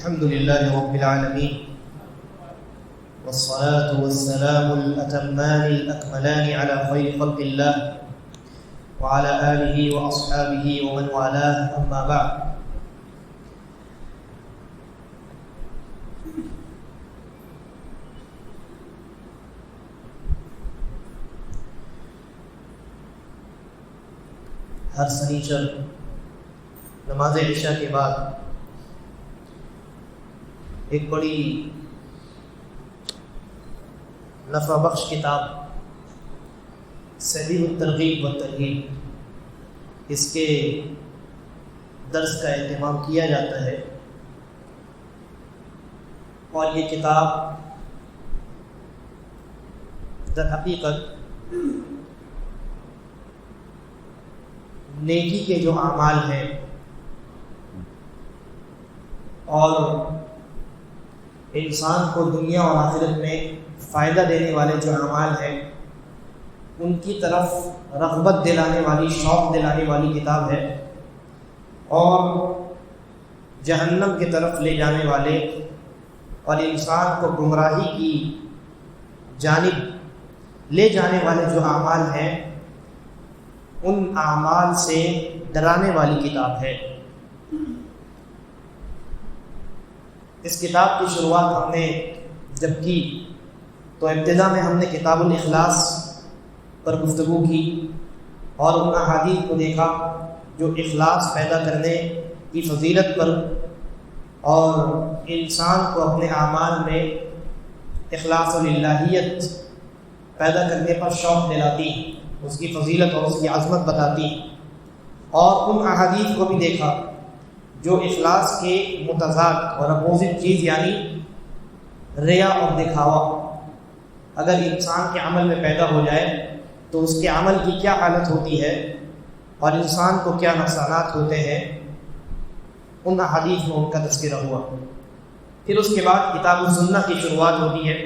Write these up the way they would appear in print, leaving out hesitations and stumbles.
الحمد لله رب العالمين والصلاة والسلام الأتمان الأكملان على خير خلق الله وعلى آله وأصحابه ومن والاه أما بعد. ہر سنیچر نماز عشاء کے بعد ایک بڑی نفع بخش کتاب سبیل الترغیب و ترغیب اس کے درس کا اہتمام کیا جاتا ہے، اور یہ کتاب در حقیقت نیکی کے جو اعمال ہیں اور انسان کو دنیا اور آخرت میں فائدہ دینے والے جو اعمال ہیں ان کی طرف رغبت دلانے والی، شوق دلانے والی کتاب ہے، اور جہنم کی طرف لے جانے والے اور انسان کو گمراہی کی جانب لے جانے والے جو اعمال ہیں ان اعمال سے ڈرانے والی کتاب ہے۔ اس کتاب کی شروعات ہم نے جب کی تو ابتدا میں ہم نے کتاب الاخلاص پر گفتگو کی اور ان احادیث کو دیکھا جو اخلاص پیدا کرنے کی فضیلت پر اور انسان کو اپنے اعمال میں اخلاص الہیت پیدا کرنے پر شوق دلاتی، اس کی فضیلت اور اس کی عظمت بتاتی، اور ان احادیث کو بھی دیکھا جو اخلاص کے متضاد اور اپوزٹ چیز یعنی ریا اور دکھاوا اگر انسان کے عمل میں پیدا ہو جائے تو اس کے عمل کی کیا حالت ہوتی ہے اور انسان کو کیا نقصانات ہوتے ہیں، ان احادیث میں ان کا تذکرہ ہوا۔ پھر اس کے بعد کتاب السنہ کی شروعات ہوتی ہے۔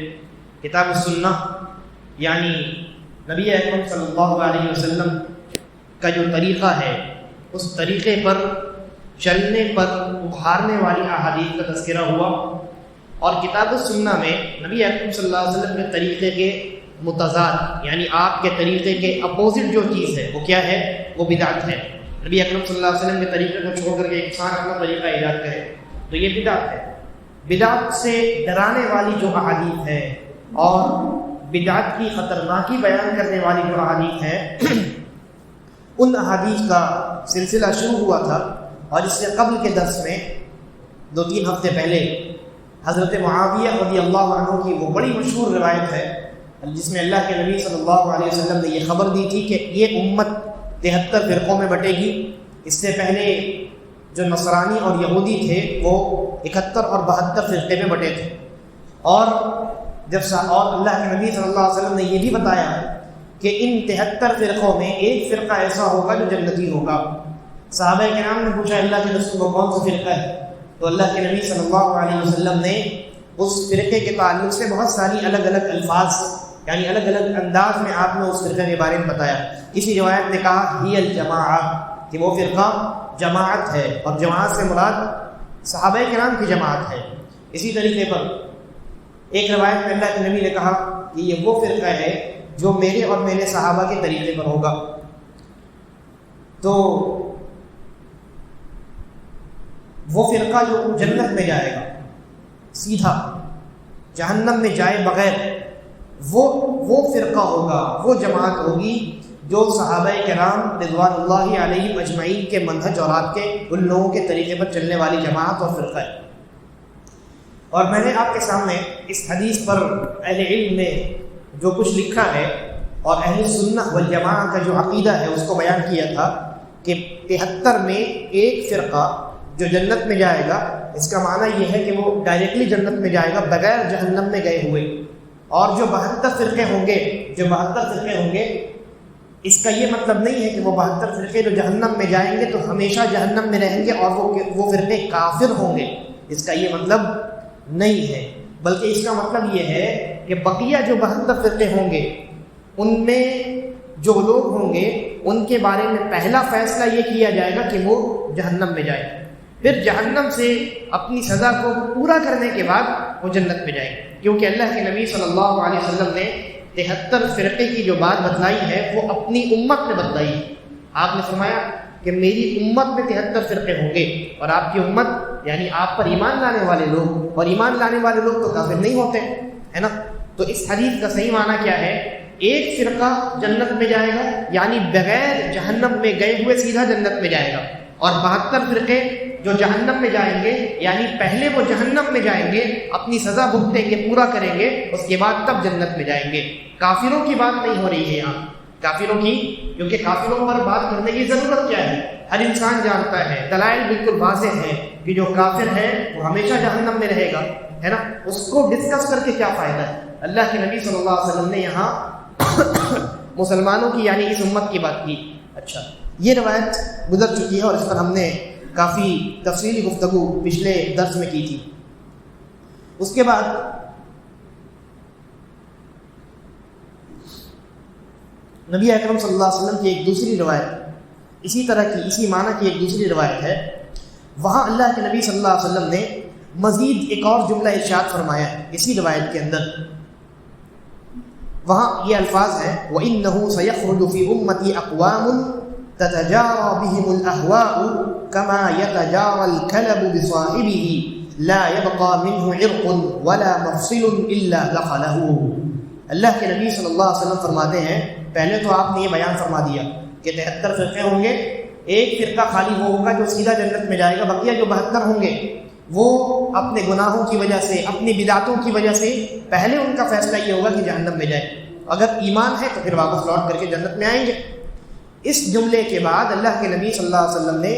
کتاب السنہ یعنی نبی اکرم صلی اللہ علیہ وسلم کا جو طریقہ ہے اس طریقے پر چلنے پر ابھارنے والی احادیث کا تذکرہ ہوا، اور کتاب السنہ میں نبی اکرم صلی اللہ علیہ وسلم کے طریقے کے متضاد یعنی آپ کے طریقے کے اپوزٹ جو چیز ہے وہ کیا ہے، وہ بدعت ہے۔ نبی اکرم صلی اللہ علیہ وسلم کے طریقے کو چھوڑ کر کے انسان اپنا طریقہ ایجاد کرے تو یہ بدعت ہے۔ بدعت سے ڈرانے والی جو احادیث ہے اور بدعت کی خطرناکی بیان کرنے والی جو احادیث ہیں ان احادیث کا سلسلہ شروع ہوا تھا، اور اس سے قبل کے درس میں 2-3 ہفتے پہلے حضرت معاویہ رضی اللہ عنہ کی وہ بڑی مشہور روایت ہے جس میں اللہ کے نبی صلی اللہ علیہ وسلم نے یہ خبر دی تھی کہ یہ امت 73 فرقوں میں بٹے گی۔ اس سے پہلے جو نصرانی اور یہودی تھے وہ 71 اور 72 فرقے میں بٹے تھے، اور اللہ کے نبی صلی اللہ علیہ وسلم نے یہ بھی بتایا کہ ان 73 فرقوں میں ایک فرقہ ایسا ہوگا جو جنتی ہوگا۔ صحابہ کرام نے پوچھا اللہ کے رسول کو کون سا فرقہ ہے، تو اللہ کے نبی صلی اللہ علیہ وسلم نے اس فرقے کے تعلق سے بہت ساری الگ الگ الفاظ یعنی الگ الگ انداز میں آپ نے اس فرقے کے بارے میں بتایا۔ اسی روایت نے کہا ہی الجماعہ کہ وہ فرقہ جماعت ہے، اور جماعت سے مراد صحابہ کرام کی جماعت ہے۔ اسی طریقے پر ایک روایت میں اللہ کے نبی نے کہا کہ یہ وہ فرقہ ہے جو میرے اور میرے صحابہ کے طریقے پر ہوگا۔ تو وہ فرقہ جو جنت میں جائے گا سیدھا، جہنم میں جائے بغیر، وہ فرقہ ہوگا، وہ جماعت ہوگی جو صحابہ کرام رضوان اللہ علیہم اجمعین کے منہج اور آپ کے ان لوگوں کے طریقے پر چلنے والی جماعت اور فرقہ ہے۔ اور میں نے آپ کے سامنے اس حدیث پر اہل علم نے جو کچھ لکھا ہے اور اہل سنہ والجماعہ کا جو عقیدہ ہے اس کو بیان کیا تھا کہ 73 میں ایک فرقہ جو جنت میں جائے گا، اس کا معنی یہ ہے کہ وہ ڈائریکٹلی جنت میں جائے گا بغیر جہنم میں گئے ہوئے، اور جو 72 فرقے ہوں گے اس کا یہ مطلب نہیں ہے کہ وہ 72 فرقے جو جہنم میں جائیں گے تو ہمیشہ جہنم میں رہیں گے اور وہ فرقے کافر ہوں گے، اس کا یہ مطلب نہیں ہے، بلکہ اس کا مطلب یہ ہے کہ بقیہ جو 72 فرقے ہوں گے ان میں جو لوگ ہوں گے ان کے بارے میں پہلا فیصلہ یہ کیا جائے گا کہ وہ جہنم میں جائے، پھر جہنم سے اپنی سزا کو پورا کرنے کے بعد وہ جنت میں جائیں گے، کیونکہ اللہ کے نبی صلی اللہ علیہ وسلم نے 73 فرقے کی جو بات بتلائی ہے وہ اپنی امت میں بتلائی ہے۔ آپ نے فرمایا کہ میری امت میں 73 فرقے ہوں گے، اور آپ کی امت یعنی آپ پر ایمان لانے والے لوگ، اور ایمان لانے والے لوگ تو کافر نہیں ہوتے، ہے نا؟ تو اس حدیث کا صحیح معنی کیا ہے؟ ایک فرقہ جنت میں جائے گا یعنی بغیر جہنم میں گئے ہوئے سیدھا جنت میں جائے گا، اور 72 فرقے جو جہنم میں جائیں گے یعنی پہلے وہ جہنم میں جائیں گے، اپنی سزا بھگتیں گے، پورا کریں گے، اس کے بعد تب جنت میں جائیں گے۔ کافروں کی بات نہیں ہو رہی ہے یہاں، کافروں کی، کیونکہ کافروں پر بات کرنے کی ضرورت کیا ہے؟ ہر انسان جانتا ہے، دلائل بالکل واضح ہے کہ جو کافر ہے وہ ہمیشہ جہنم میں رہے گا، ہے نا؟ اس کو ڈسکس کر کے کیا فائدہ ہے؟ اللہ کے نبی صلی اللہ علیہ وسلم نے یہاں مسلمانوں کی یعنی اس امت کی بات کی۔ اچھا، یہ روایت گزر چکی ہے اور اس پر ہم نے کافی تفصیلی گفتگو پچھلے درس میں کی تھی۔ اس کے بعد نبی اکرم صلی اللہ علیہ وسلم کی ایک دوسری روایت اسی طرح کی، اسی معنی کی ایک دوسری روایت ہے، وہاں اللہ کے نبی صلی اللہ علیہ وسلم نے مزید ایک اور جملہ ارشاد فرمایا ہے اسی روایت کے اندر۔ وہاں یہ الفاظ ہیں وَإِنَّهُ سَيَخْرُجُ فِي أُمَّتِي أَقْوَامٌ تَتَجَارَى بِهِمُ الْأَهْوَاءُ كَمَا يَتَجَارَى الْكَلَبُ بِصَاحِبِهِ لَا يَبْقَى مِنْهُ عِرْقٌ وَلَا مَفْصِلٌ إِلَّا دَخَلَهُ۔ اللہ کے نبی صلی اللہ علیہ وسلم فرماتے ہیں، پہلے تو آپ نے یہ بیان فرما دیا کہ 73 فرقے ہوں گے، ایک فرقہ خالی وہ ہوگا جو سیدھا جنت میں جائے گا، بقیہ جو 72 ہوں گے وہ اپنے گناہوں کی وجہ سے، اپنی بدعتوں کی وجہ سے پہلے ان کا فیصلہ یہ ہوگا کہ جہنم میں جائے، اگر ایمان ہے تو پھر واپس لوٹ کر کے جنت میں آئیں گے۔ اس جملے کے بعد اللہ کے نبی صلی اللہ علیہ وسلم نے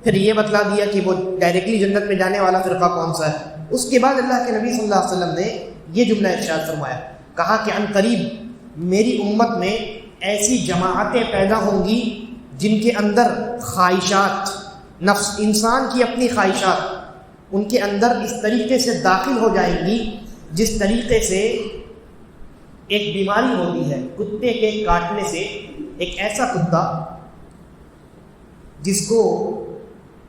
پھر یہ بتلا دیا کہ وہ ڈائریکٹلی جنت میں جانے والا فرقہ کون سا ہے۔ اس کے بعد اللہ کے نبی صلی اللہ علیہ وسلم نے یہ جملہ ارشاد فرمایا، کہا کہ عن قریب میری امت میں ایسی جماعتیں پیدا ہوں گی جن کے اندر خواہشات، نفس انسان کی اپنی خواہشات ان کے اندر اس طریقے سے داخل ہو جائیں گی جس طریقے سے ایک بیماری ہوتی ہے کتے کے کاٹنے سے، ایک ایسا کتا جس کو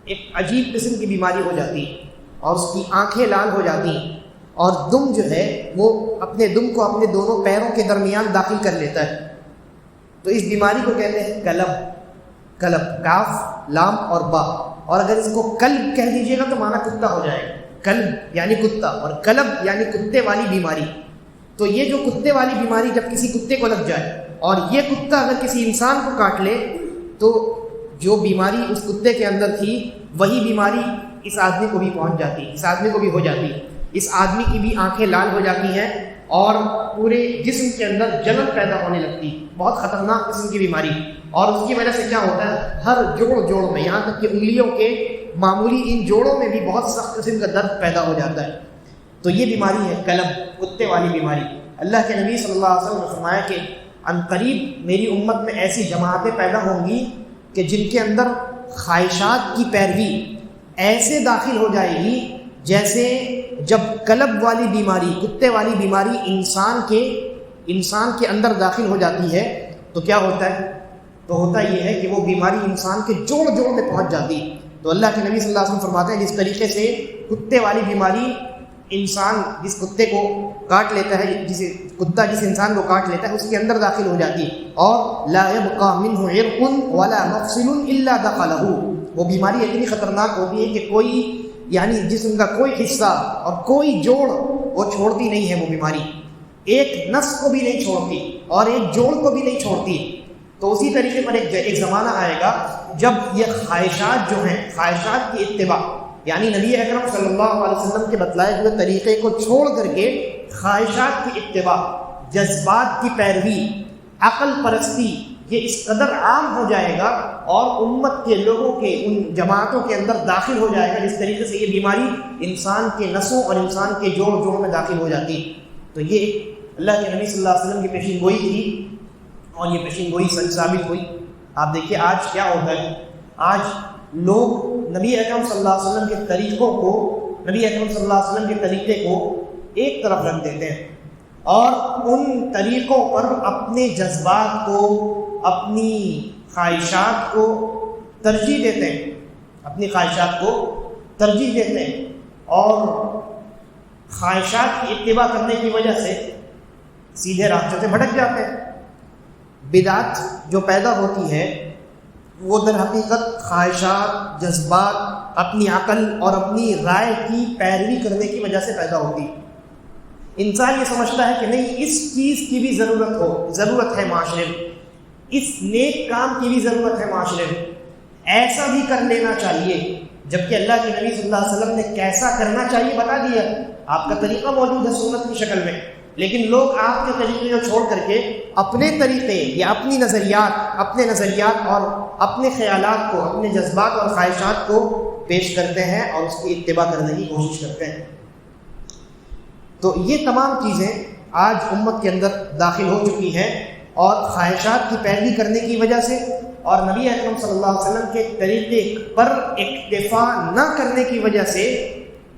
ایک عجیب قسم کی بیماری ہو جاتی اور اس کی آنکھیں لال ہو جاتی اور دم جو ہے وہ اپنے دم کو اپنے دونوں پیروں کے درمیان داخل کر لیتا ہے، تو اس بیماری کو کہتے ہیں کلب، کاف لام اور با، اور اگر اس کو کلب کہہ دیجیے گا تو معنی کتا ہو جائے گا، کلب یعنی کتا اور کلب یعنی کتے والی بیماری۔ تو یہ جو کتے والی بیماری جب کسی کتے کو لگ جائے اور یہ کتا اگر کسی انسان کو کاٹ لے تو جو بیماری اس کتے کے اندر تھی وہی بیماری اس آدمی کو بھی پہنچ جاتی، اس آدمی کو بھی ہو جاتی، اس آدمی کی بھی آنکھیں لال ہو جاتی ہیں اور پورے جسم کے اندر جلن پیدا ہونے لگتی، بہت خطرناک قسم کی بیماری۔ اور اس کی وجہ سے کیا ہوتا ہے، ہر جوڑ میں یہاں تک کہ انگلیوں کے معمولی ان جوڑوں میں بھی بہت سخت قسم کا درد پیدا ہو جاتا ہے۔ تو یہ بیماری ہے کلب، کتے والی بیماری۔ اللہ کے نبی صلی اللہ علیہ وسلم نے فرمایا کہ عن قریب میری امت میں ایسی جماعتیں پیدا ہوں گی کہ جن کے اندر خواہشات کی پیروی ایسے داخل ہو جائے گی جیسے جب کلب والی بیماری، کتے والی بیماری انسان کے اندر داخل ہو جاتی ہے تو کیا ہوتا ہے، تو ہوتا یہ ہے کہ وہ بیماری انسان کے جوڑ میں پہنچ جاتی۔ تو اللہ کے نبی صلی اللہ علیہ وسلم فرماتے ہیں جس طریقے سے کتے والی بیماری انسان جس کتے کو کاٹ لیتا ہے، جس انسان کو کاٹ لیتا ہے اس کے اندر داخل ہو جاتی ہے، اور لا يبقى منه عرق ولا مفصل الا دخله، وہ بیماری اتنی خطرناک ہوتی ہے کہ کوئی یعنی جسم کا کوئی حصہ اور کوئی جوڑ وہ چھوڑتی نہیں ہے، وہ بیماری ایک نس کو بھی نہیں چھوڑتی اور ایک جوڑ کو بھی نہیں چھوڑتی۔ تو اسی طریقے پر ایک زمانہ آئے گا جب یہ خواہشات جو ہیں، خواہشات کی اتباع یعنی نبی اکرم صلی اللہ علیہ وسلم کے بتلائے ہوئے طریقے کو چھوڑ کر کے خواہشات کی اتباع، جذبات کی پیروی، عقل پرستی، یہ اس قدر عام ہو جائے گا اور امت کے لوگوں کے ان جماعتوں کے اندر داخل ہو جائے گا جس طریقے سے یہ بیماری انسان کے نسوں اور انسان کے جوڑ میں داخل ہو جاتی۔ تو یہ اللہ کے نبی صلی اللہ علیہ وسلم کی پیشین گوئی تھی اور یہ پیشین گوئی سچ ثابت ہوئی۔ آپ دیکھیے آج کیا ہوتا ہے، آج لوگ نبی اکرم صلی اللہ علیہ وسلم کے طریقوں کو، نبی اکرم صلی اللہ علیہ وسلم کے طریقے کو ایک طرف رکھ دیتے ہیں اور ان طریقوں پر اپنے جذبات کو، اپنی خواہشات کو ترجیح دیتے ہیں، اپنی خواہشات کو ترجیح دیتے ہیں اور خواہشات کی اتباع کرنے کی وجہ سے سیدھے راستے سے بھٹک جاتے ہیں۔ بدعت جو پیدا ہوتی ہے وہ در حقیقت خواہشات، جذبات، اپنی عقل اور اپنی رائے کی پیروی کرنے کی وجہ سے پیدا ہوتی ہے۔ انسان یہ سمجھتا ہے کہ نہیں، اس چیز کی بھی ضرورت ہے معاشرے میں، اس نیک کام کی بھی ضرورت ہے معاشرے میں، ایسا بھی کر لینا چاہیے، جبکہ اللہ کے نبی صلی اللہ علیہ وسلم نے کیسا کرنا چاہیے بتا دیا۔ آپ کا طریقہ موجود ہے سنت کی شکل میں، لیکن لوگ آپ کے طریقے کو چھوڑ کر کے اپنے طریقے یا اپنے نظریات اور اپنے خیالات کو، اپنے جذبات اور خواہشات کو پیش کرتے ہیں اور اس کی اتباع کرنے کی کوشش کرتے ہیں۔ تو یہ تمام چیزیں آج امت کے اندر داخل ہو چکی ہیں، اور خواہشات کی پیروی کرنے کی وجہ سے اور نبی اکرم صلی اللہ علیہ وسلم کے طریقے پر اکتفا نہ کرنے کی وجہ سے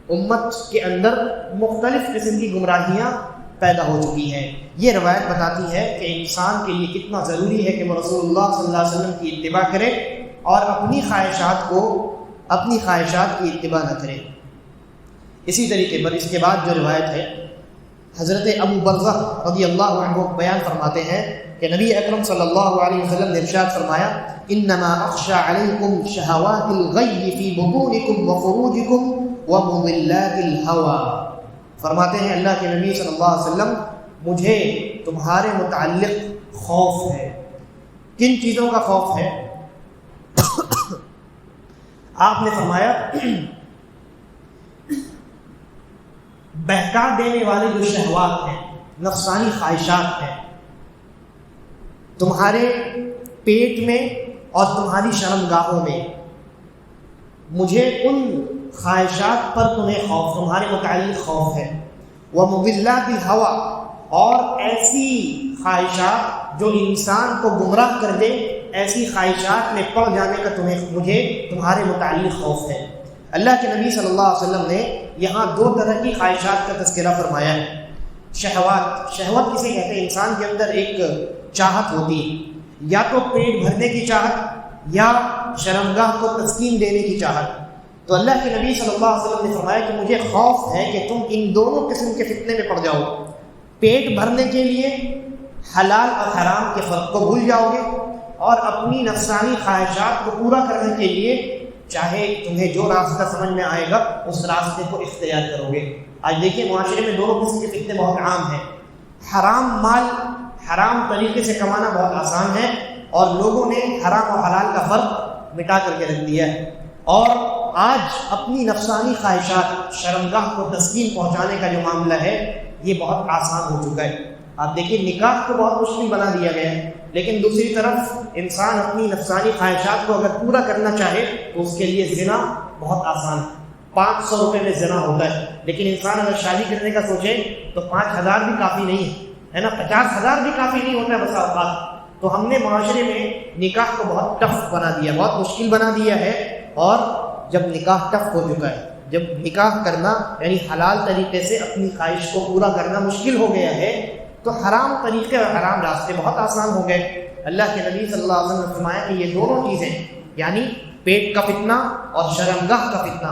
امت کے اندر مختلف قسم کی گمراہیاں پیدا ہو چکی ہیں۔ یہ روایت بتاتی ہے کہ انسان کے لیے کتنا ضروری ہے کہ وہ رسول اللہ صلی اللہ علیہ وسلم کی اتباع کرے اور اپنی خواہشات کی اتباع نہ کرے۔ اسی طریقے پر اس کے بعد جو روایت ہے، حضرت ابو برزہ رضی اللہ عنہ بیان فرماتے ہیں کہ نبی اکرم صلی اللہ علیہ وسلم نے ارشاد فرمایا، انما اخشى علیکم شہوات الغی فی بطونکم وفروجکم ومضلات الہوى۔ فرماتے ہیں اللہ کے نبی صلی اللہ علیہ وسلم، مجھے تمہارے متعلق خوف ہے۔ کن چیزوں کا خوف ہے؟ آپ نے فرمایا بہکا دینے والے جو شہوات ہیں، نفسانی خواہشات ہیں، تمہارے پیٹ میں اور تمہاری شرمگاہوں میں، مجھے ان خواہشات پر تمہارے متعلق خوف ہے۔ وَمُضِلَّاتِ الْهَوَىٰ، اور ایسی خواہشات جو انسان کو گمراہ کر دے، ایسی خواہشات میں پڑ جانے کا مجھے تمہارے متعلق خوف ہے۔ اللہ کے نبی صلی اللہ علیہ وسلم نے یہاں دو طرح کی خواہشات کا تذکرہ فرمایا ہے۔ شہوت کسے کہتے ہیں؟ انسان کے اندر ایک چاہت ہوتی ہے، یا تو پیٹ بھرنے کی چاہت یا شرمگاہ کو تسکین دینے کی چاہت۔ تو اللہ کے نبی صلی اللہ علیہ وسلم نے فرمایا کہ مجھے خوف ہے کہ تم ان دونوں قسم کے فتنے میں پڑ جاؤ، پیٹ بھرنے کے لیے حلال اور حرام کے فرق کو بھول جاؤ گے، اور اپنی نفسانی خواہشات کو پورا کرنے کے لیے چاہے تمہیں جو راستہ سمجھ میں آئے گا اس راستے کو اختیار کرو گے۔ آج دیکھیں معاشرے میں دونوں قسم کے فتنے بہت عام ہیں۔ حرام مال حرام طریقے سے کمانا بہت آسان ہے، اور لوگوں نے حرام و حلال کا فرق مٹا کر کے رکھ دیا ہے، اور آج اپنی نفسانی خواہشات، شرمگاہ کو تسکین پہنچانے کا جو معاملہ ہے یہ بہت آسان ہو چکا ہے۔ آپ دیکھیں نکاح کو بہت مشکل بنا دیا گیا ہے، لیکن دوسری طرف انسان اپنی نفسانی خواہشات کو اگر پورا کرنا چاہے تو اس کے لیے زنا بہت آسان ہے۔ 500 روپے میں زنا ہوتا ہے، لیکن انسان اگر شادی کرنے کا سوچے تو 5000 بھی کافی نہیں ہے نا، 50000 بھی کافی نہیں ہوتا ہے بسا اوقات۔ تو ہم نے معاشرے میں نکاح کو بہت ٹف بنا دیا، بہت مشکل بنا دیا ہے، اور جب نکاح ٹف ہو چکا ہے، جب نکاح کرنا یعنی حلال طریقے سے اپنی خواہش کو پورا کرنا مشکل ہو گیا ہے، تو حرام طریقے اور حرام راستے بہت آسان ہو گئے۔ اللہ کے نبی صلی اللہ علیہ وسلم نے فرمایا کہ یہ دونوں چیزیں یعنی پیٹ کا فتنہ اور شرمگاہ کا فتنہ،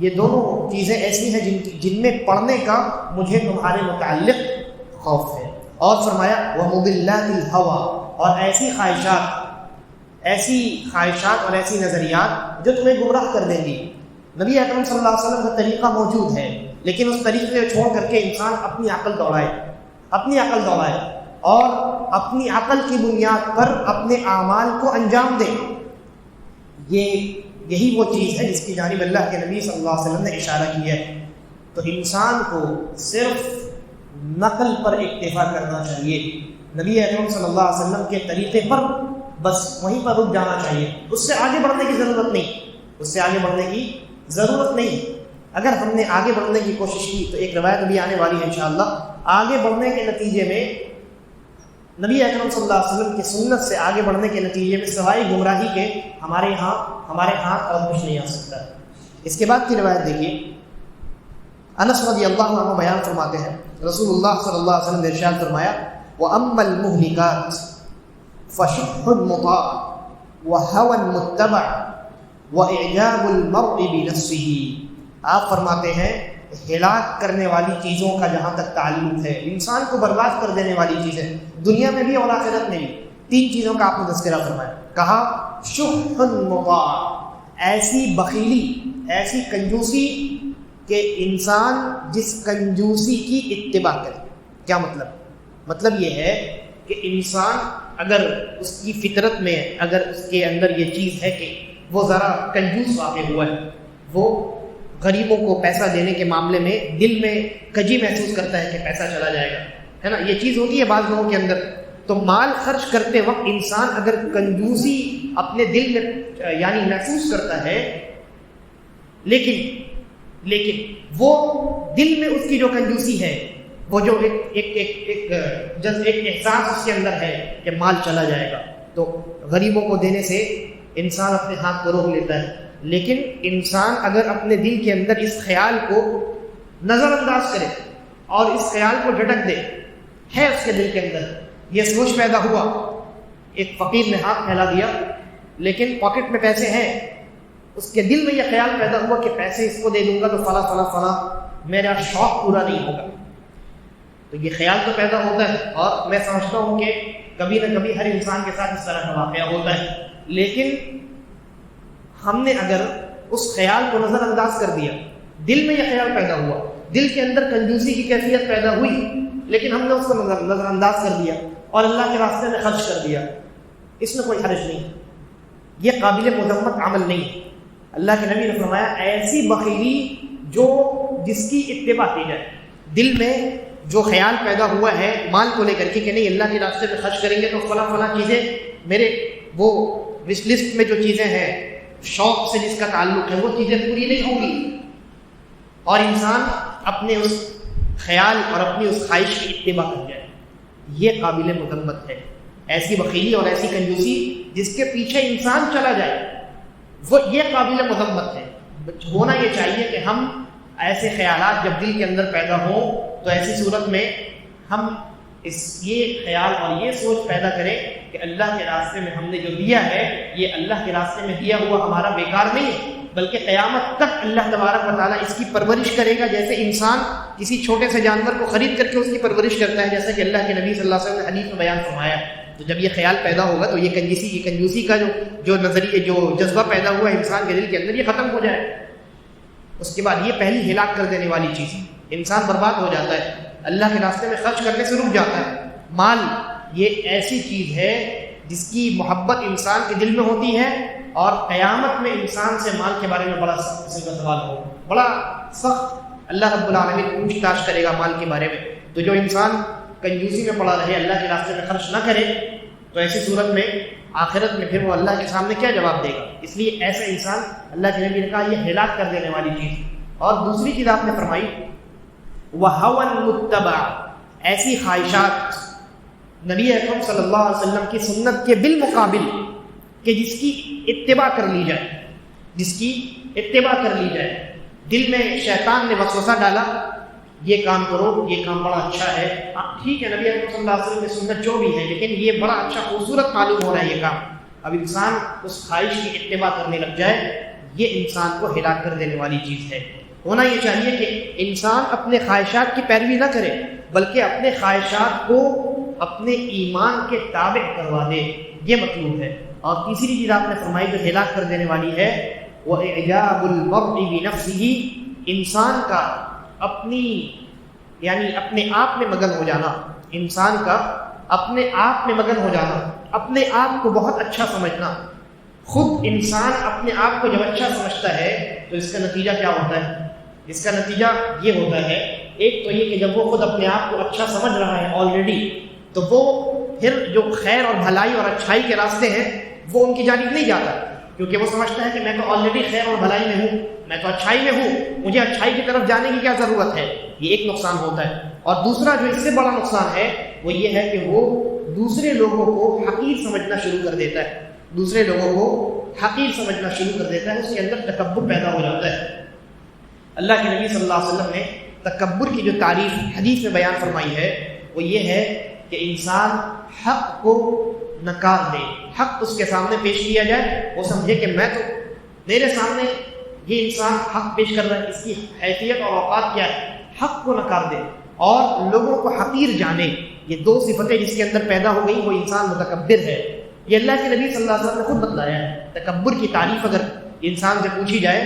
یہ دونوں چیزیں ایسی ہیں جن میں پڑنے کا مجھے تمہارے متعلق خوف ہے۔ اور فرمایا وَمُضِلَّاتِ الْهَوَىٰ، اور ایسی خواہشات اور ایسی نظریات جو تمہیں گمراہ کر دیں گی۔ نبی اکرم صلی اللہ علیہ وسلم کا طریقہ موجود ہے، لیکن اس طریقے کو چھوڑ کر کے انسان اپنی عقل دوڑائے اور اپنی عقل کی بنیاد پر اپنے اعمال کو انجام دے، یہی وہ چیز ہے جس کی جانب اللہ کے نبی صلی اللہ علیہ وسلم نے اشارہ کیا ہے۔ تو انسان کو صرف نقل پر اکتفا کرنا چاہیے، نبی اکرم صلی اللہ علیہ وسلم کے طریقے پر بس وہیں پر رک جانا چاہیے، اس سے آگے بڑھنے کی ضرورت نہیں۔ اگر ہم نے آگے بڑھنے کی کوشش کی تو ایک روایت بھی آنے والی ہے انشاءاللہ، آگے بڑھنے کے نتیجے میں نبی اکرم صلی اللہ علیہ وسلم کی سنت سے آگے بڑھنے کے نتیجے میں سوائے گمراہی کے ہمارے ہاتھ اور کچھ نہیں آ سکتا۔ اس کے بعد کی روایت دیکھیے، انس رضی اللہ عنہ بیان فرماتے ہیں رسول اللہ صلی اللہ علیہ وسلم نے ارشاد فرمایا وَأَمَّا الْمُهْلِكَاتِ فَشُحٌّ مُطَاعٌ وَهَوًى مُتَّبَعٌ وَإِعْجَابُ الْمَرْءِ بِنَفْسِهِ آپ فرماتے ہیں ہلاک کرنے والی چیزوں کا جہاں تک تعلق ہے، انسان کو برباد کر دینے والی چیزیں دنیا میں بھی اور آخرت میں بھی، 3 چیزوں کا آپ نے تذکرہ فرمایا. کہا شح مطاع، ایسی بخیلی، ایسی کنجوسی کہ انسان جس کنجوسی کی اتباع کرے. کیا مطلب یہ ہے کہ انسان اگر اس کی فطرت میں، اگر اس کے اندر یہ چیز ہے کہ وہ ذرا کنجوس واقع ہوا ہے، وہ غریبوں کو پیسہ دینے کے معاملے میں دل میں کجی محسوس کرتا ہے کہ پیسہ چلا جائے گا، ہے نا، یہ چیز ہوتی ہے بعض لوگوں کے اندر. تو مال خرچ کرتے وقت انسان اگر کنجوسی اپنے دل میں یعنی محسوس کرتا ہے، لیکن وہ دل میں اس کی جو کنجوسی ہے، وہ جو ایک احساس اس کے اندر ہے کہ مال چلا جائے گا، تو غریبوں کو دینے سے انسان اپنے ہاتھ کو روک لیتا ہے. لیکن انسان اگر اپنے دل کے اندر اس خیال کو نظر انداز کرے اور اس خیال کو جھٹک دے، ہے اس کے دل کے اندر یہ سوچ پیدا ہوا، ایک فقیر نے ہاتھ پھیلا دیا لیکن پاکٹ میں پیسے ہیں، اس کے دل میں یہ خیال پیدا ہوا کہ پیسے اس کو دے دوں گا تو فلاں فلاں فلاں میرا شوق پورا نہیں ہوگا. تو یہ خیال تو پیدا ہوتا ہے، اور میں سمجھتا ہوں کہ کبھی نہ کبھی ہر انسان کے ساتھ اس طرح کا واقعہ ہوتا ہے. لیکن ہم نے اگر اس خیال کو نظر انداز کر دیا، دل میں یہ خیال پیدا ہوا، دل کے اندر کنجوسی کی کیفیت پیدا ہوئی، لیکن ہم نے اس کو نظر انداز کر دیا اور اللہ کے راستے میں خرچ کر دیا، اس میں کوئی حرج نہیں، یہ قابل مذمت عمل نہیں ہے. اللہ کے نبی نے فرمایا ایسی بخیلی جس کی اتباع کی جائے، دل میں جو خیال پیدا ہوا ہے مال کو لے کر کے کہ نہیں اللہ کے راستے میں خرچ کریں گے تو فلاں فلاں چیزیں میرے وہ وش لسٹ میں جو چیزیں ہیں شوق سے جس کا تعلق ہے وہ چیزیں پوری نہیں ہوں گی، اور انسان اپنے اس خیال اور اپنی اس خواہش کی اتباع کر جائے، یہ قابل مذمت ہے. ایسی بخیلی اور ایسی کنجوسی جس کے پیچھے انسان چلا جائے، وہ یہ قابل مذمت ہے. ہونا یہ چاہیے کہ ہم ایسے خیالات جب دل کے اندر پیدا ہوں تو ایسی صورت میں ہم یہ خیال اور یہ سوچ پیدا کریں کہ اللہ کے راستے میں ہم نے جو دیا ہے یہ اللہ کے راستے میں دیا ہوا ہمارا بیکار نہیں ہے، بلکہ قیامت تک اللہ تبارک و تعالیٰ اس کی پرورش کرے گا. جیسے انسان کسی چھوٹے سے جانور کو خرید کر کے اس کی پرورش کرتا ہے، جیسا کہ اللہ کے نبی صلی اللہ علیہ وسلم نے حدیث میں بیان فرمایا. تو جب یہ خیال پیدا ہوگا تو یہ کنجوسی کا جو نظریہ جو جذبہ پیدا ہوا ہے انسان کے دل کے اندر یہ ختم ہو جائے. اس کے بعد یہ پہلی ہلاک کر دینے والی چیز ہے، انسان برباد ہو جاتا ہے، اللہ کے راستے میں خرچ کرنے سے رک جاتا ہے. مال یہ ایسی چیز ہے جس کی محبت انسان کے دل میں ہوتی ہے، اور قیامت میں انسان سے مال کے بارے میں بڑا سخت قسم کا سوال ہو، بڑا سخت اللہ رب العالمین پوچھ تاچھ کرے گا مال کے بارے میں. تو جو انسان کنجوسی میں پڑا رہے، اللہ کے راستے میں خرچ نہ کرے، تو ایسی صورت میں آخرت میں پھر وہ اللہ کے سامنے کیا جواب دے گا؟ اس لیے ایسا انسان اللہ کے نبی نے کہا یہ ہلاک کر دینے والی چیز. اور دوسری چیز آپ نے فرمائی وَهَوًى الْمُتَّبَعَ، ایسی خواہشات نبی اکرم صلی اللہ علیہ وسلم کی سنت کے بالمقابل کہ جس کی اتباع کر لی جائے، دل میں شیطان نے وسوسہ ڈالا یہ کام کرو، یہ کام بڑا اچھا ہے، ٹھیک ہے نبی اکرم صلی اللہ علیہ وسلم کی سنت جو بھی ہے، لیکن یہ بڑا اچھا خوبصورت معلوم ہو رہا ہے یہ کام. اب انسان اس خواہش کی اتباع کرنے لگ جائے، یہ انسان کو ہلاک کر دینے والی چیز ہے. ہونا یہ چاہیے کہ انسان اپنے خواہشات کی پیروی نہ کرے، بلکہ اپنے خواہشات کو اپنے ایمان کے تابع کروا دے، یہ مطلوب ہے. اور تیسری چیز آپ نے فرمائی جو ہلاک کر دینے والی ہے وہ اعجاب المرء بنفسه، انسان کا اپنے آپ میں مگن ہو جانا، انسان کا اپنے آپ میں مگن ہو جانا، اپنے آپ کو بہت اچھا سمجھنا. خود انسان اپنے آپ کو جب اچھا سمجھتا ہے تو اس کا نتیجہ کیا ہوتا ہے؟ اس کا نتیجہ یہ ہوتا ہے، ایک تو یہ کہ جب وہ خود اپنے آپ کو اچھا سمجھ رہا ہے آلریڈی، تو وہ پھر جو خیر اور بھلائی اور اچھائی کے راستے ہیں وہ ان کی جانب نہیں جاتا، کیونکہ وہ سمجھتا ہے کہ میں تو آلریڈی خیر اور بھلائی میں ہوں، میں تو اچھائی میں ہوں، مجھے اچھائی کی طرف جانے کی کیا ضرورت ہے. یہ ایک نقصان ہوتا ہے. اور دوسرا جو اس سے بڑا نقصان ہے وہ یہ ہے کہ وہ دوسرے لوگوں کو حقیر سمجھنا شروع کر دیتا ہے، اس کے اندر تکبر پیدا ہو جاتا ہے. اللہ کے نبی صلی اللہ علیہ وسلم نے تکبر کی جو تعریف حدیث میں بیان فرمائی ہے وہ یہ ہے کہ انسان حق کو نکار دے، حق اس کے سامنے پیش کیا جائے، وہ سمجھے کہ میں تو میرے سامنے یہ انسان حق پیش کر رہا ہے، اس کی حیثیت اور اوقات کیا ہے، حق کو نکار دے اور لوگوں کو حقیر جانے، یہ دو صفتیں جس کے اندر پیدا ہو گئی وہ انسان متکبر ہے۔ یہ اللہ کے نبی صلی اللہ علیہ وسلم نے خود بتلایا ہے۔ تکبر کی تعریف اگر انسان سے پوچھی جائے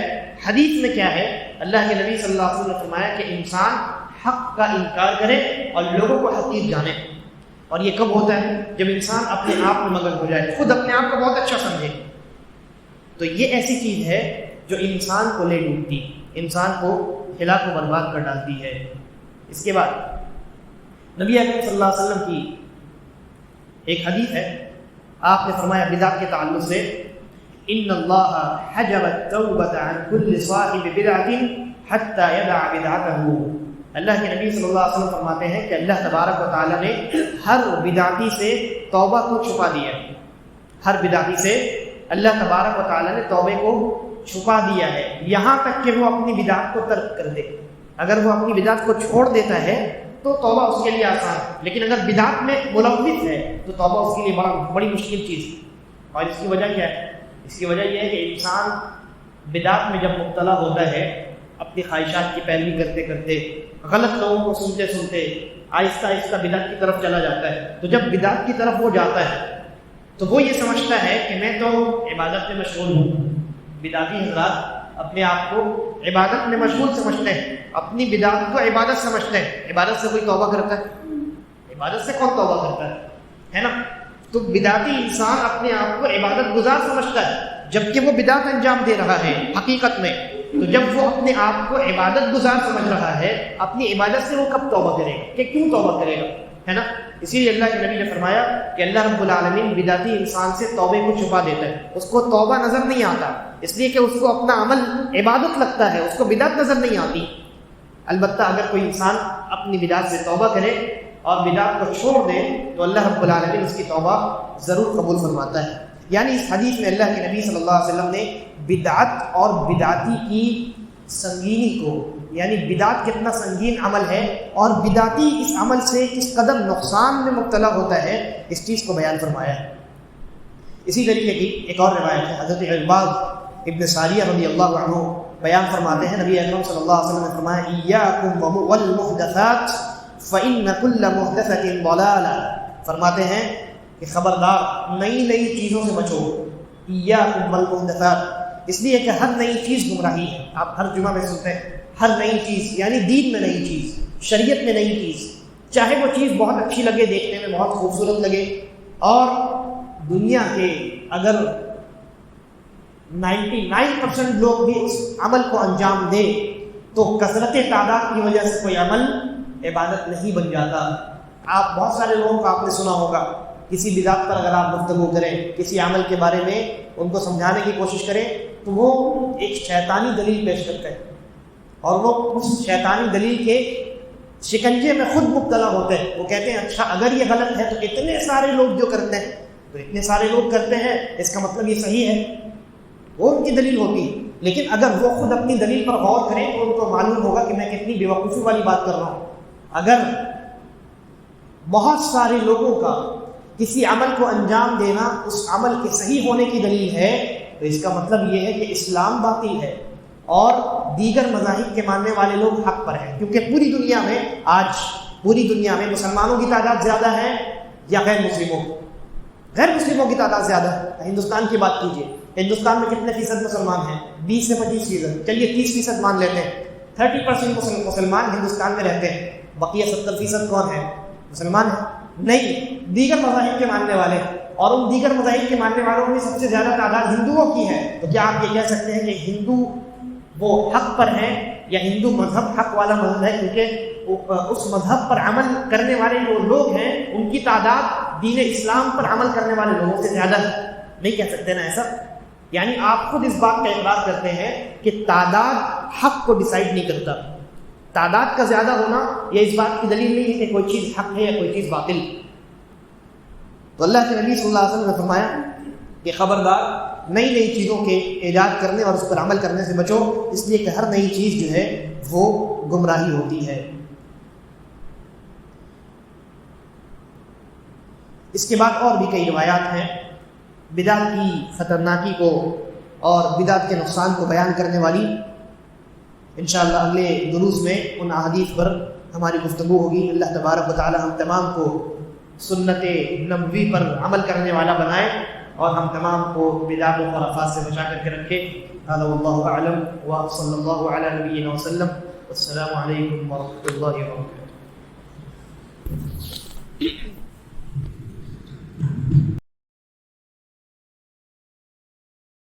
حدیث میں کیا ہے، اللہ کے نبی صلی اللہ علیہ وسلم نے فرمایا کہ انسان حق کا انکار کرے اور لوگوں کو حقیر جانے۔ اور یہ کب ہوتا ہے؟ جب انسان اپنے آپ میں مگن ہو جائے، خود اپنے آپ کو بہت اچھا سمجھے۔ تو یہ ایسی چیز ہے جو انسان کو لے ڈوبتی، انسان کو ہلاک و برباد کر ڈالتی ہے۔ اس کے بعد نبی اکرم صلی اللہ علیہ وسلم کی ایک حدیث ہے، آپ نے فرمایا بدعت کے تعلق سے، ان اللہ حجب التوبۃ عن کل صاحب بدعۃ حتی یدع بدعتہ۔ اللہ کے نبی صلی اللہ علیہ وسلم فرماتے ہیں کہ اللہ تبارک و تعالیٰ نے ہر بدعتی سے توبہ کو چھپا دیا ہے۔ ہر بدعتی سے اللہ تبارک و تعالیٰ نے توبے کو چھپا دیا ہے، یہاں تک کہ وہ اپنی بدعت کو ترک کر دے۔ اگر وہ اپنی بدعت کو چھوڑ دیتا ہے تو توبہ اس کے لیے آسان ہے، لیکن اگر بدعت میں ملوث ہے تو توبہ اس کے لیے بڑی مشکل چیز ہے۔ اور اس کی وجہ کیا ہے؟ اس کی وجہ یہ ہے کہ انسان بدعت میں جب مبتلا ہوتا ہے، اپنی خواہشات کی پیروی کرتے کرتے، غلط لوگوں کو سنتے سنتے آہستہ آہستہ بدعت کی طرف چلا جاتا ہے، تو جب بدعت کی طرف وہ جاتا ہے تو وہ یہ سمجھتا ہے کہ میں تو عبادت میں مشغول ہوں۔ بدعتی حضرات اپنے آپ کو عبادت میں مشغول سمجھتے ہیں، اپنی بدعت کو عبادت سمجھتے ہیں۔ عبادت سے کوئی توبہ کرتا ہے؟ عبادت سے کون توبہ کرتا ہے نا؟ تو بدعتی انسان اپنے آپ کو عبادت گزار سمجھتا ہے، جبکہ وہ بدعت انجام دے رہا ہے حقیقت میں۔ تو جب وہ اپنے آپ کو عبادت گزار سمجھ رہا ہے، اپنی عبادت سے وہ کب توبہ کرے گا؟ کہ کیوں توبہ کرے گا، ہے نا؟ اسی لیے اللہ کے نبی نے فرمایا کہ اللہ رب العالمین بدعتی انسان سے توبے کو چھپا دیتا ہے، اس کو توبہ نظر نہیں آتا، اس لیے کہ اس کو اپنا عمل عبادت لگتا ہے، اس کو بدعت نظر نہیں آتی۔ البتہ اگر کوئی انسان اپنی بدعت سے توبہ کرے اور بدعت کو چھوڑ دے تو اللہ رب العالمین اس کی توبہ ضرور قبول فرماتا ہے۔ یعنی اس حدیث میں اللہ کے نبی صلی اللہ علیہ وسلم نے بدعت اور بدعتی کی سنگینی کو، یعنی بدعت کتنا سنگین عمل ہے اور بدعتی اس عمل سے کس قدر نقصان میں مبتلا ہوتا ہے، اس چیز کو بیان فرمایا ہے۔ اسی طریقے کی ایک اور روایت ہے، حضرت عرباض ابن ساریہ رضی اللہ عنہ بیان فرماتے ہیں، نبی اکرم صلی اللہ علیہ وسلم نے فرمایا ایاکم والمحدثات فإن كل محدثۃ ضلالہ۔ فرماتے ہیں کہ خبردار نئی نئی چیزوں سے بچو، ایاکم والمحدثات، اس لیے کہ ہر نئی چیز گمراہی ہے۔ آپ ہر جمعہ میں سنتے ہیں ہر نئی چیز، یعنی دین میں نئی چیز، شریعت میں نئی چیز، چاہے وہ چیز بہت اچھی لگے، دیکھنے میں بہت خوبصورت لگے، اور دنیا کے اگر 99% لوگ بھی اس عمل کو انجام دے تو کثرت تعداد کی وجہ سے کوئی عمل عبادت نہیں بن جاتا۔ آپ بہت سارے لوگوں کا آپ نے سنا ہوگا، کسی بدعت پر اگر آپ گفتگو کریں، کسی عمل کے بارے میں ان کو سمجھانے کی کوشش کریں تو وہ ایک شیطانی دلیل پیش کرتے ہیں اور وہ اس شیطانی دلیل کے شکنجے میں خود مبتلا ہوتے ہیں۔ وہ کہتے ہیں اچھا اگر یہ غلط ہے تو اتنے سارے لوگ جو کرتے ہیں، تو اتنے سارے لوگ کرتے ہیں اس کا مطلب یہ صحیح ہے، وہ ان کی دلیل ہوتی ہے۔ لیکن اگر وہ خود اپنی دلیل پر غور کریں تو ان کو معلوم ہوگا کہ میں کتنی بیوقوفی والی بات کر رہا ہوں۔ اگر بہت سارے لوگوں کا کسی عمل کو انجام دینا اس عمل کے صحیح ہونے کی دلیل ہے تو اس کا مطلب یہ ہے کہ اسلام باطل ہے اور دیگر مذاہب کے ماننے والے لوگ حق پر ہیں، کیونکہ پوری دنیا میں آج پوری دنیا میں مسلمانوں کی تعداد زیادہ ہے یا غیر مسلموں؟ غیر مسلموں کی تعداد زیادہ ہے۔ ہندوستان کی بات کیجیے، ہندوستان میں کتنے فیصد مسلمان ہیں؟ 20 سے 25%، چلیے 30% مان لیتے ہیں۔ 30% مسلمان ہندوستان میں رہتے ہیں، بقیہ 70% کون ہیں؟ مسلمان ہیں؟ نہیں، دیگر مذاہب کے ماننے والے، اور ان دیگر مذاہب کے ماننے والوں میں سب سے زیادہ تعداد ہندوؤں کی ہے۔ تو کیا آپ یہ کہہ سکتے ہیں کہ ہندو وہ حق پر ہیں یا ہندو مذہب حق والا مذہب ہے؟ کیونکہ اس مذہب پر عمل کرنے والے جو لوگ ہیں ان کی تعداد دین اسلام پر عمل کرنے والے لوگوں سے زیادہ ہے۔ نہیں کہہ سکتے نا ایسا؟ یعنی آپ خود اس بات کا اقرار کرتے ہیں کہ تعداد حق کو ڈیسائیڈ نہیں کرتا۔ تعداد کا زیادہ ہونا یہ اس بات کی دلیل نہیں ہے کہ کوئی چیز حق ہے یا کوئی چیز باطل۔ تو اللہ کے نبی صلی اللہ علیہ وسلم نے فرمایا کہ خبردار نئی نئی چیزوں کے ایجاد کرنے اور اس پر عمل کرنے سے بچو، اس لیے کہ ہر نئی چیز جو ہے وہ گمراہی ہوتی ہے۔ اس کے بعد اور بھی کئی روایات ہیں بدعت کی خطرناکی کو اور بدعت کے نقصان کو بیان کرنے والی. انشاءاللہ اگلے دروس میں ان احادیث پر ہماری گفتگو ہوگی. اللہ تبارک و تعالی ہم تمام کو سنت نبوی پر عمل کرنے والا بنائے اور ہم تمام کو بدعت و خرافات سے بچا کر کے رکھے. هذا والله اعلم وصلی اللہ علی نبینا وسلم. السلام علیکم ورحمۃ اللہ وبرکاتہ.